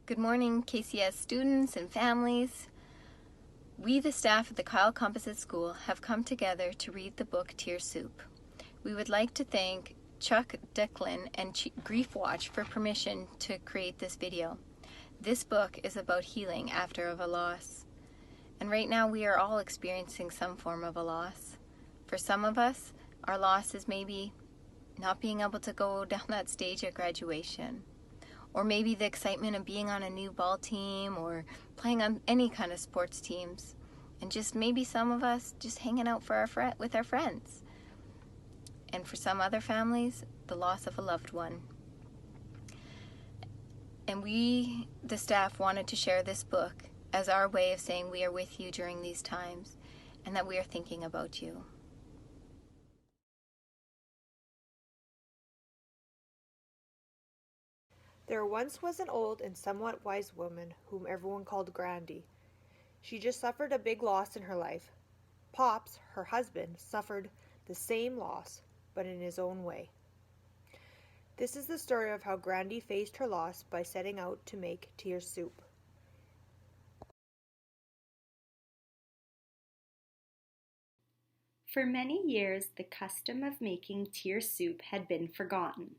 Good morning, KCS students and families. We, the staff at the Kyle Composite School, have come together to read the book Tear Soup. We would like to thank Chuck, DeKlyen, and Grief Watch for permission to create this video. This book is about healing after a loss. And right now we are all experiencing some form of a loss. For some of us, our loss is maybe not being able to go down that stage at graduation. Or maybe the excitement of being on a new ball team or playing on any kind of sports teams. And just maybe some of us just hanging out with our friends. And for some other families, the loss of a loved one. And we, the staff, wanted to share this book as our way of saying we are with you during these times and that we are thinking about you. There once was an old and somewhat wise woman whom everyone called Grandy. She just suffered a big loss in her life. Pops, her husband, suffered the same loss, but in his own way. This is the story of how Grandy faced her loss by setting out to make tear soup. For many years, the custom of making tear soup had been forgotten.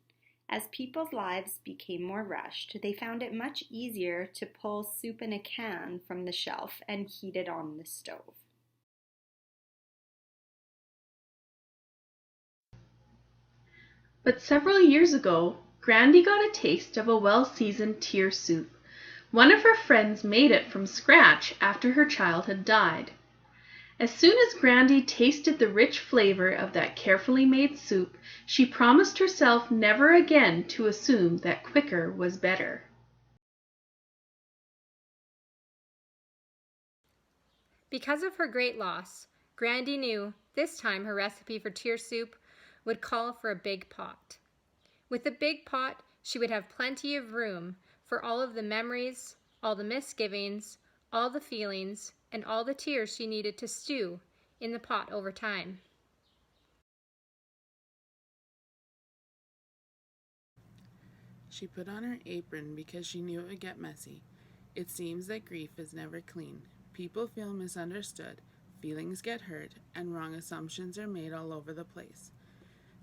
As people's lives became more rushed, they found it much easier to pull soup in a can from the shelf and heat it on the stove. But several years ago, Grandy got a taste of a well-seasoned tear soup. One of her friends made it from scratch after her child had died. As soon as Grandy tasted the rich flavor of that carefully made soup, she promised herself never again to assume that quicker was better. Because of her great loss, Grandy knew this time her recipe for tear soup would call for a big pot. With a big pot, she would have plenty of room for all of the memories, all the misgivings, all the feelings, and all the tears she needed to stew in the pot over time. She put on her apron because she knew it would get messy. It seems that grief is never clean. People feel misunderstood, feelings get hurt, and wrong assumptions are made all over the place.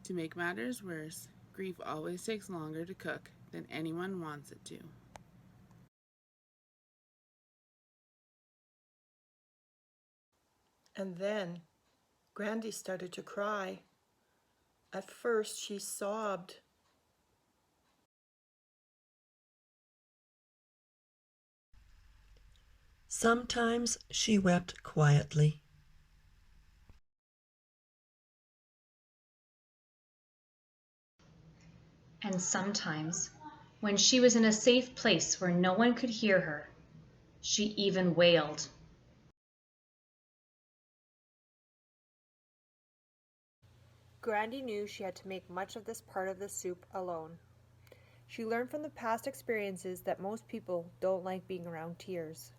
To make matters worse, grief always takes longer to cook than anyone wants it to. And then Grandy started to cry. At first she sobbed. Sometimes she wept quietly. And sometimes, when she was in a safe place where no one could hear her, she even wailed. Grandy knew she had to make much of this part of the soup alone. She learned from the past experiences that most people don't like being around tears.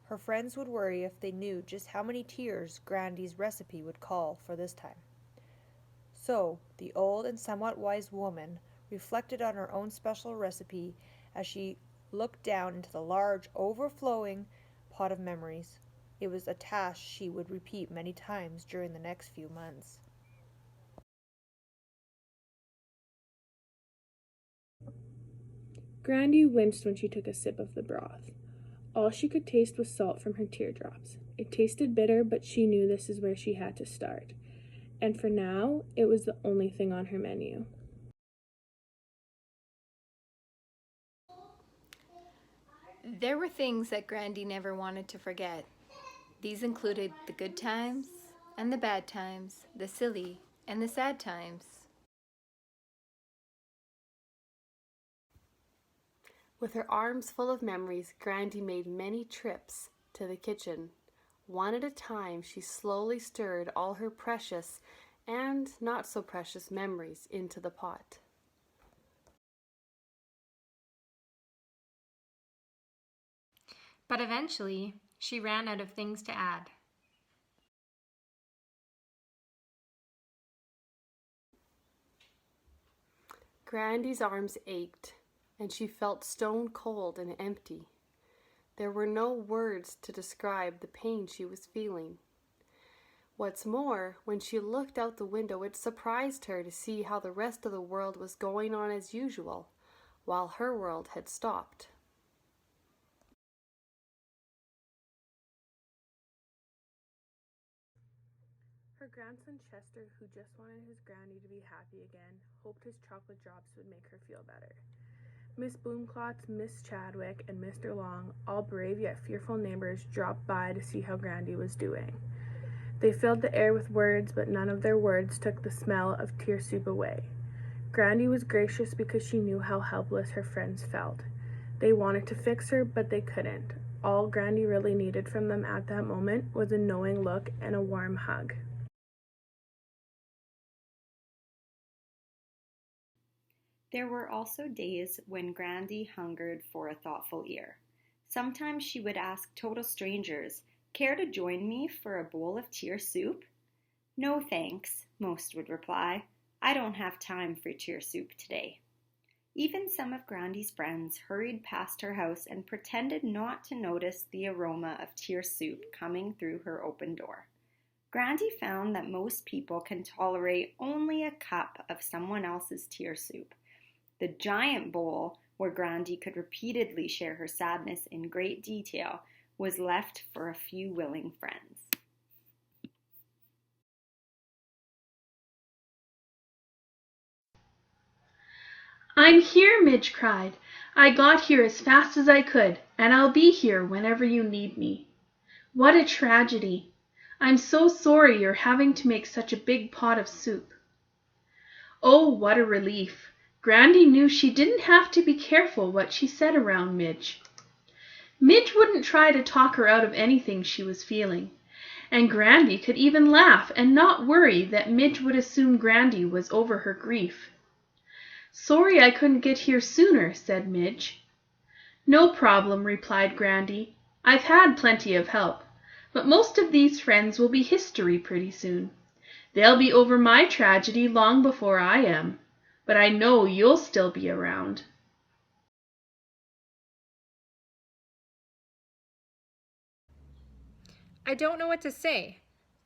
Her friends would worry if they knew just how many tears Grandy's recipe would call for this time. So, the old and somewhat wise woman reflected on her own special recipe as she looked down into the large, overflowing pot of memories. It was a task she would repeat many times during the next few months. Grandy winced when she took a sip of the broth. All she could taste was salt from her teardrops. It tasted bitter, but she knew this is where she had to start. And for now, it was the only thing on her menu. There were things that Grandy never wanted to forget. These included the good times and the bad times, the silly and the sad times. With her arms full of memories, Grandy made many trips to the kitchen. One at a time, she slowly stirred all her precious and not so precious memories into the pot. But eventually, she ran out of things to add. Grandy's arms ached. and she felt stone cold and empty. There were no words to describe the pain she was feeling. What's more, when she looked out the window, it surprised her to see how the rest of the world was going on as usual, while her world had stopped. Her grandson Chester, who just wanted his granny to be happy again, hoped his chocolate drops would make her feel better. Miss Bloomclots, Miss Chadwick, and Mr. Long, all brave yet fearful neighbors, dropped by to see how Grandy was doing. They filled the air with words, but none of their words took the smell of tear soup away. Grandy was gracious because she knew how helpless her friends felt. They wanted to fix her, but they couldn't. All Grandy really needed from them at that moment was a knowing look and a warm hug. There were also days when Grandy hungered for a thoughtful ear. Sometimes she would ask total strangers, "Care to join me for a bowl of tear soup?" "No, thanks," most would reply. "I don't have time for tear soup today." Even some of Grandy's friends hurried past her house and pretended not to notice the aroma of tear soup coming through her open door. Grandy found that most people can tolerate only a cup of someone else's tear soup. The giant bowl, where Grandy could repeatedly share her sadness in great detail, was left for a few willing friends. "I'm here," Midge cried. "I got here as fast as I could, and I'll be here whenever you need me. What a tragedy! I'm so sorry you're having to make such a big pot of soup." Oh, what a relief! Grandy knew she didn't have to be careful what she said around Midge. Midge wouldn't try to talk her out of anything she was feeling, and Grandy could even laugh and not worry that Midge would assume Grandy was over her grief. "Sorry I couldn't get here sooner," said Midge. "No problem," replied Grandy. "I've had plenty of help, but most of these friends will be history pretty soon. They'll be over my tragedy long before I am, but I know you'll still be around." "I don't know what to say,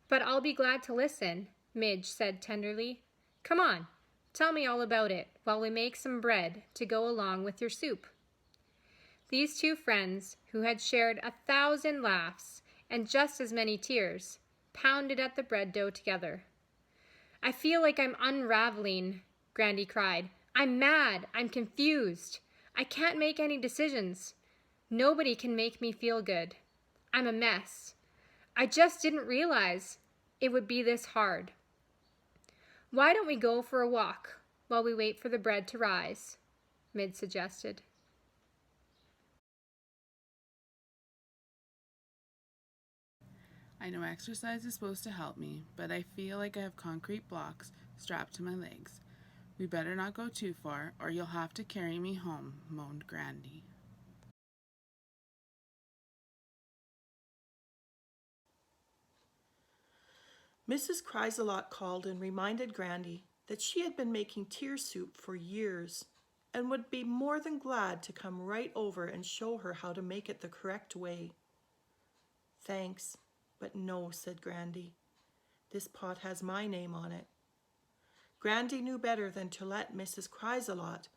but I'll be glad to listen," Midge said tenderly. "Come on, tell me all about it while we make some bread to go along with your soup." These two friends, who had shared 1,000 laughs and just as many tears, pounded at the bread dough together. "I feel like I'm unraveling," Grandy cried. "I'm mad. I'm confused. I can't make any decisions. Nobody can make me feel good. I'm a mess. I just didn't realize it would be this hard. Why don't we go for a walk while we wait for the bread to rise?" Midge suggested. I know exercise is supposed to help me, but I feel like I have concrete blocks strapped to my legs. We better not go too far, or you'll have to carry me home, moaned Grandy. Mrs. Chrysalot called and reminded Grandy that she had been making tear soup for years and would be more than glad to come right over and show her how to make it the correct way. "Thanks, but no," said Grandy. "This pot has my name on it." Grandy knew better than to let Mrs. Chrysalot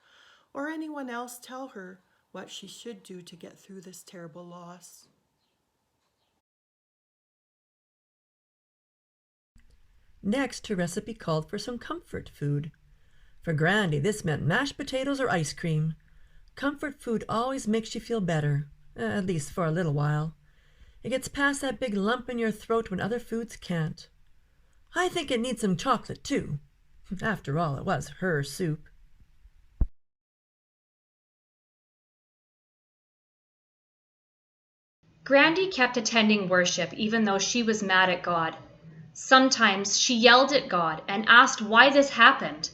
or anyone else tell her what she should do to get through this terrible loss. Next, her recipe called for some comfort food. For Grandy, this meant mashed potatoes or ice cream. Comfort food always makes you feel better, at least for a little while. It gets past that big lump in your throat when other foods can't. I think it needs some chocolate, too. After all, it was her soup. Grandy kept attending worship even though she was mad at God. Sometimes she yelled at God and asked why this happened.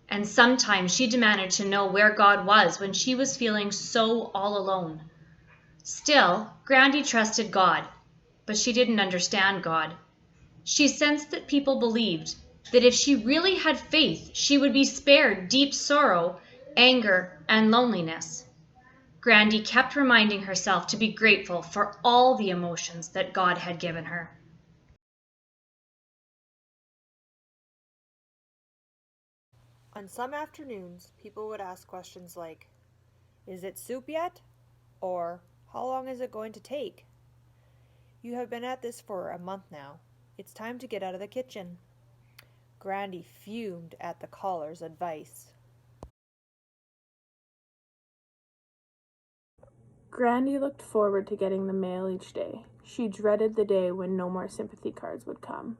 And sometimes she demanded to know where God was when she was feeling so all alone. Still, Grandy trusted God, but she didn't understand God. She sensed that people believed that if she really had faith, she would be spared deep sorrow anger, and loneliness. Grandy kept reminding herself to be grateful for all the emotions that God had given her. On some afternoons, people would ask questions like, "Is it soup yet?" Or, "How long is it going to take?" "You have been at this for a month now. It's time to get out of the kitchen." Grandy fumed at the caller's advice. Grandy looked forward to getting the mail each day. She dreaded the day when no more sympathy cards would come.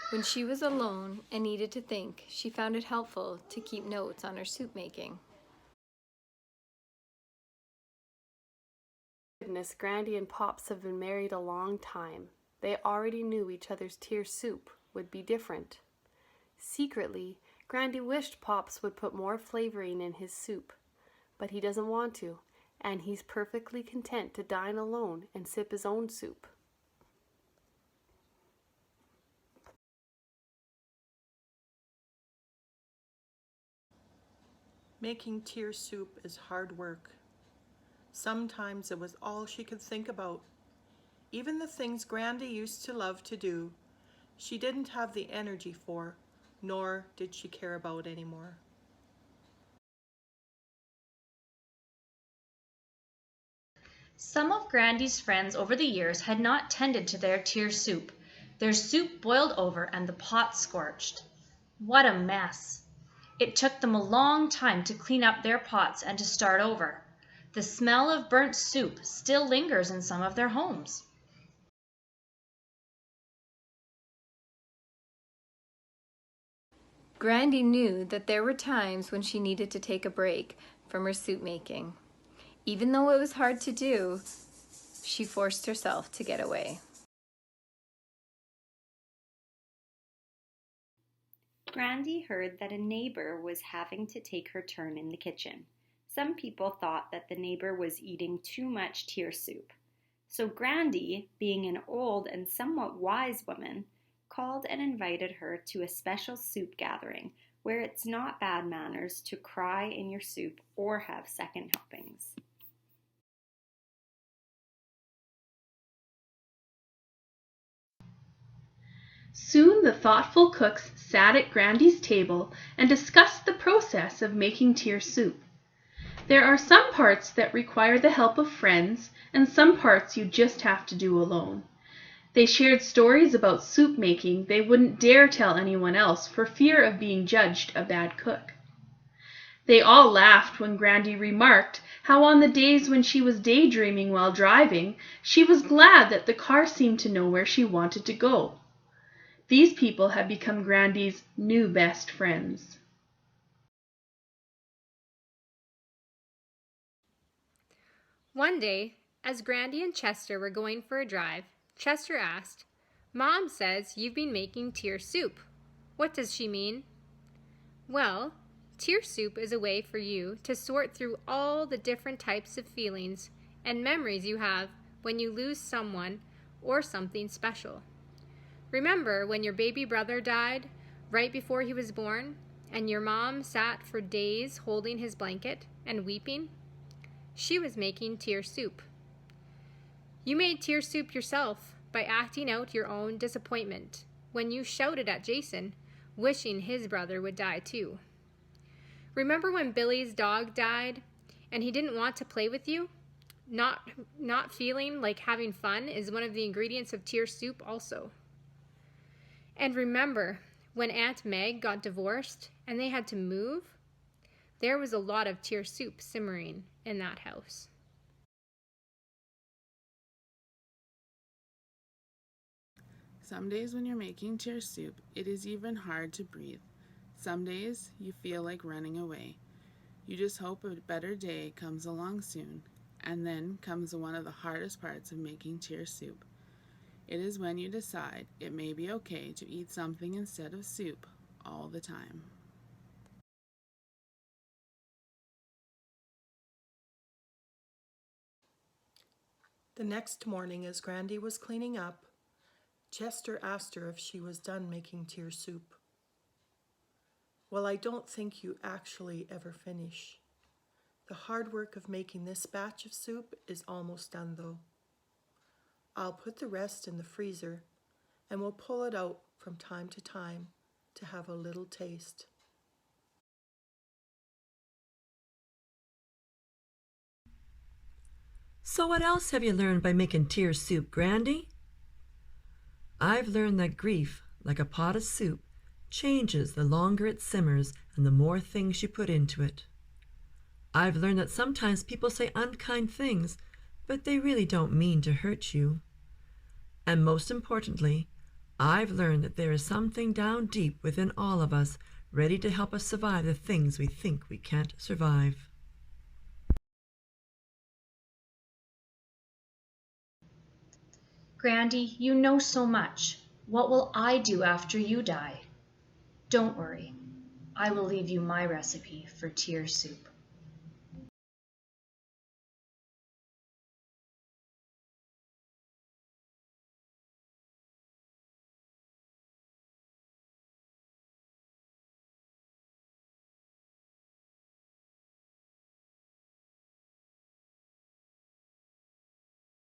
When she was alone and needed to think, she found it helpful to keep notes on her soup making. Goodness, Grandy and Pops have been married a long time. They already knew each other's tier soup would be different. Secretly, Grandy wished Pops would put more flavoring in his soup, but he doesn't want to, and he's perfectly content to dine alone and sip his own soup. Making tear soup is hard work. Sometimes it was all she could think about. Even the things Grandy used to love to do, she didn't have the energy for, nor did she care about anymore. Some of Grandy's friends over the years had not tended to their tear soup. Their soup boiled over and the pot scorched. What a mess! It took them a long time to clean up their pots and to start over. The smell of burnt soup still lingers in some of their homes. Grandy knew that there were times when she needed to take a break from her soup making. Even though it was hard to do, she forced herself to get away. Grandy heard that a neighbor was having to take her turn in the kitchen. Some people thought that the neighbor was eating too much tear soup. So Grandy, being an old and somewhat wise woman, called and invited her to a special soup gathering where it's not bad manners to cry in your soup or have second helpings. Soon the thoughtful cooks sat at Grandy's table and discussed the process of making tear soup. There are some parts that require the help of friends, and some parts you just have to do alone. They shared stories about soup making they wouldn't dare tell anyone else for fear of being judged a bad cook. They all laughed when Grandy remarked how on the days when she was daydreaming while driving, she was glad that the car seemed to know where she wanted to go. These people had become Grandy's new best friends. One day, as Grandy and Chester were going for a drive, Chester asked, "Mom says you've been making tear soup. What does she mean?" "Well, tear soup is a way for you to sort through all the different types of feelings and memories you have when you lose someone or something special. Remember when your baby brother died right before he was born and your mom sat for days holding his blanket and weeping? She was making tear soup. You made tear soup yourself by acting out your own disappointment when you shouted at Jason, wishing his brother would die too. Remember when Billy's dog died and he didn't want to play with you? Not feeling like having fun is one of the ingredients of tear soup also. And remember when Aunt Meg got divorced and they had to move? There was a lot of tear soup simmering in that house. Some days when you're making tear soup, it is even hard to breathe. Some days you feel like running away. You just hope a better day comes along soon. And then comes one of the hardest parts of making tear soup. It is when you decide it may be okay to eat something instead of soup all the time. The next morning, as Grandy was cleaning up, Chester asked her if she was done making tear soup. Well, I don't think you actually ever finish. The hard work of making this batch of soup is almost done though. I'll put the rest in the freezer and we'll pull it out from time to time to have a little taste. So what else have you learned by making tear soup, Grandy? I've learned that grief, like a pot of soup, changes the longer it simmers and the more things you put into it. I've learned that sometimes people say unkind things, but they really don't mean to hurt you. And most importantly, I've learned that there is something down deep within all of us ready to help us survive the things we think we can't survive. Grandy, you know so much. What will I do after you die? Don't worry. I will leave you my recipe for tear soup.